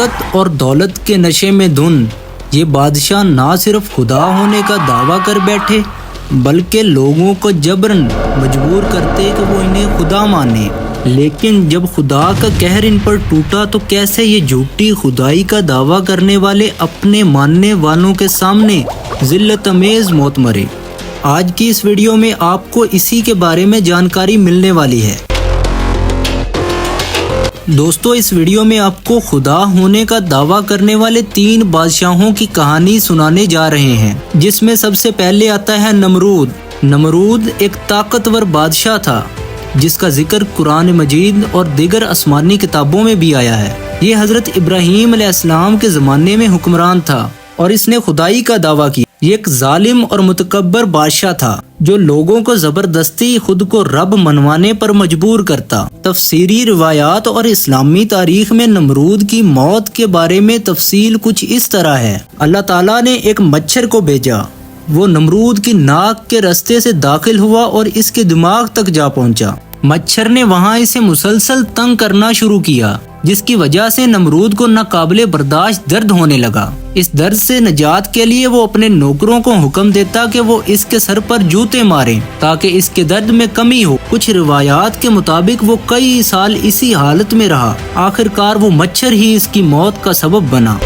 طاقت اور دولت کے نشے میں دھن یہ بادشاہ نہ صرف خدا ہونے کا دعویٰ کر بیٹھے بلکہ لوگوں کو جبراً مجبور کرتے کہ وہ انہیں خدا مانے۔ لیکن جب خدا کا قہر ان پر ٹوٹا تو کیسے یہ جھوٹی خدائی کا دعویٰ کرنے والے اپنے ماننے والوں کے سامنے ذلت امیز موت مرے۔ آج کی اس ویڈیو میں آپ کو اسی کے بارے میں جانکاری ملنے والی ہے۔ دوستو، اس ویڈیو میں آپ کو خدا ہونے کا دعویٰ کرنے والے 3 بادشاہوں کی کہانی سنانے جا رہے ہیں، جس میں سب سے پہلے آتا ہے نمرود۔ نمرود ایک طاقتور بادشاہ تھا جس کا ذکر قرآن مجید اور دیگر آسمانی کتابوں میں بھی آیا ہے۔ یہ حضرت ابراہیم علیہ السلام کے زمانے میں حکمران تھا اور اس نے خدائی کا دعویٰ کیا۔ یہ ایک ظالم اور متکبر بادشاہ تھا جو لوگوں کو زبردستی خود کو رب منوانے پر مجبور کرتا۔ تفسیری روایات اور اسلامی تاریخ میں نمرود کی موت کے بارے میں تفصیل کچھ اس طرح ہے۔ اللہ تعالیٰ نے ایک مچھر کو بھیجا، وہ نمرود کی ناک کے رستے سے داخل ہوا اور اس کے دماغ تک جا پہنچا۔ مچھر نے وہاں اسے مسلسل تنگ کرنا شروع کیا، جس کی وجہ سے نمرود کو ناقابل برداشت درد ہونے لگا۔ اس درد سے نجات کے لیے وہ اپنے نوکروں کو حکم دیتا کہ وہ اس کے سر پر جوتے ماریں تاکہ اس کے درد میں کمی ہو۔ کچھ روایات کے مطابق وہ کئی سال اسی حالت میں رہا۔ آخرکار وہ مچھر ہی اس کی موت کا سبب بنا۔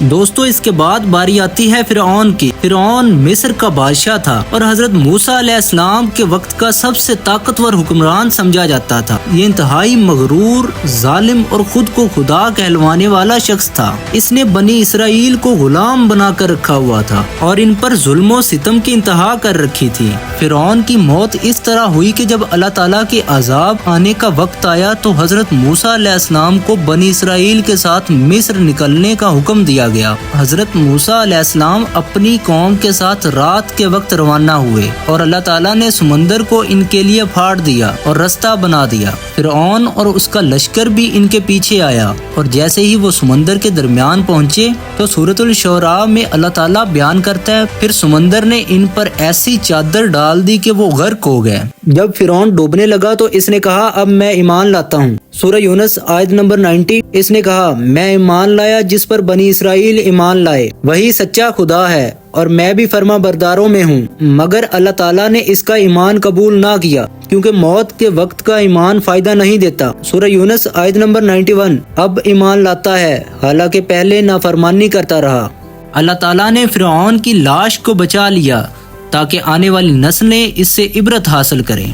دوستو، اس کے بعد باری آتی ہے فرعون کی۔ فرعون مصر کا بادشاہ تھا اور حضرت موسیٰ علیہ السلام کے وقت کا سب سے طاقتور حکمران سمجھا جاتا تھا۔ یہ انتہائی مغرور، ظالم اور خود کو خدا کہلوانے والا شخص تھا۔ اس نے بنی اسرائیل کو غلام بنا کر رکھا ہوا تھا اور ان پر ظلم و ستم کی انتہا کر رکھی تھی۔ فرعون کی موت اس طرح ہوئی کہ جب اللہ تعالیٰ کے عذاب آنے کا وقت آیا تو حضرت موسیٰ علیہ السلام کو بنی اسرائیل کے ساتھ مصر نکلنے کا حکم دیا گیا۔ حضرت موسیٰ علیہ السلام اپنی قوم کے ساتھ رات کے وقت روانہ ہوئے اور اللہ تعالیٰ نے سمندر کو ان کے لیے پھاڑ دیا اور رستہ بنا دیا۔ فرعون اور اس کا لشکر بھی ان کے پیچھے آیا اور جیسے ہی وہ سمندر کے درمیان پہنچے تو سورۃ الشعراء میں اللہ تعالیٰ بیان کرتا ہے، پھر سمندر نے ان پر ایسی چادر ڈال دی کہ وہ غرق ہو گئے۔ جب فرعون ڈوبنے لگا تو اس نے کہا، اب میں ایمان لاتا ہوں۔ سورہ یونس آیت نمبر 90، اس نے کہا، میں ایمان لایا جس پر بنی اسرائیل ایمان لائے، وہی سچا خدا ہے اور میں بھی فرما برداروں میں ہوں۔ مگر اللہ تعالیٰ نے اس کا ایمان قبول نہ کیا کیونکہ موت کے وقت کا ایمان فائدہ نہیں دیتا۔ سورہ یونس آیت نمبر 91، اب ایمان لاتا ہے حالانکہ پہلے نافرمانی کرتا رہا۔ اللہ تعالیٰ نے فرعون کی لاش کو بچا لیا تاکہ آنے والی نسلیں اس سے عبرت حاصل کریں۔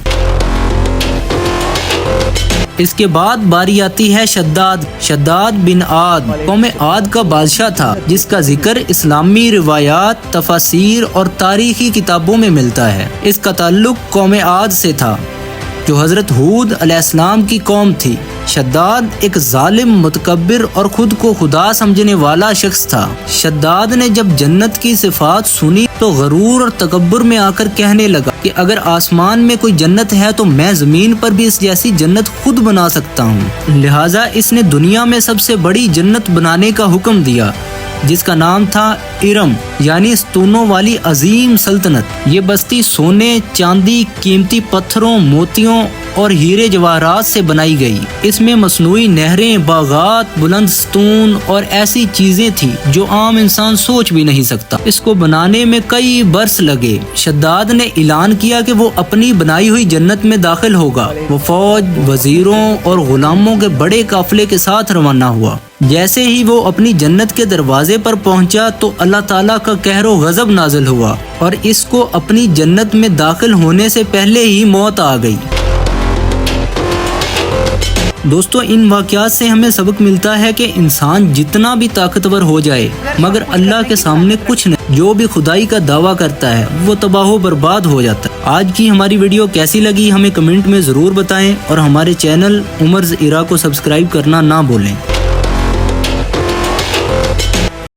اس کے بعد باری آتی ہے شداد بن عاد۔ قوم عاد کا بادشاہ تھا جس کا ذکر اسلامی روایات، تفاسیر اور تاریخی کتابوں میں ملتا ہے۔ اس کا تعلق قوم عاد سے تھا جو حضرت ہود علیہ السلام کی قوم تھی۔ شداد ایک ظالم، متکبر اور خود کو خدا سمجھنے والا شخص تھا۔ شداد نے جب جنت کی صفات سنی تو غرور اور تکبر میں آ کر کہنے لگا کہ اگر آسمان میں کوئی جنت ہے تو میں زمین پر بھی اس جیسی جنت خود بنا سکتا ہوں۔ لہٰذا اس نے دنیا میں سب سے بڑی جنت بنانے کا حکم دیا جس کا نام تھا ارم، یعنی ستونوں والی عظیم سلطنت۔ یہ بستی سونے، چاندی، قیمتی پتھروں، موتیوں اور ہیرے جواہرات سے بنائی گئی۔ اس میں مصنوعی نہریں، باغات، بلند ستون اور ایسی چیزیں تھیں جو عام انسان سوچ بھی نہیں سکتا۔ اس کو بنانے میں کئی برس لگے۔ شداد نے اعلان کیا کہ وہ اپنی بنائی ہوئی جنت میں داخل ہوگا۔ وہ فوج، وزیروں اور غلاموں کے بڑے قافلے کے ساتھ روانہ ہوا۔ جیسے ہی وہ اپنی جنت کے دروازے پر پہنچا تو اللہ تعالیٰ کا قہر و غضب نازل ہوا اور اس کو اپنی جنت میں داخل ہونے سے پہلے ہی موت آ گئی۔ دوستو، ان واقعات سے ہمیں سبق ملتا ہے کہ انسان جتنا بھی طاقتور ہو جائے مگر اللہ کے سامنے کچھ نہیں۔ جو بھی خدائی کا دعویٰ کرتا ہے وہ تباہ و برباد ہو جاتا ہے۔ آج کی ہماری ویڈیو کیسی لگی ہمیں کمنٹ میں ضرور بتائیں اور ہمارے چینل عمرز ایرا کو سبسکرائب کرنا نہ بھولیں۔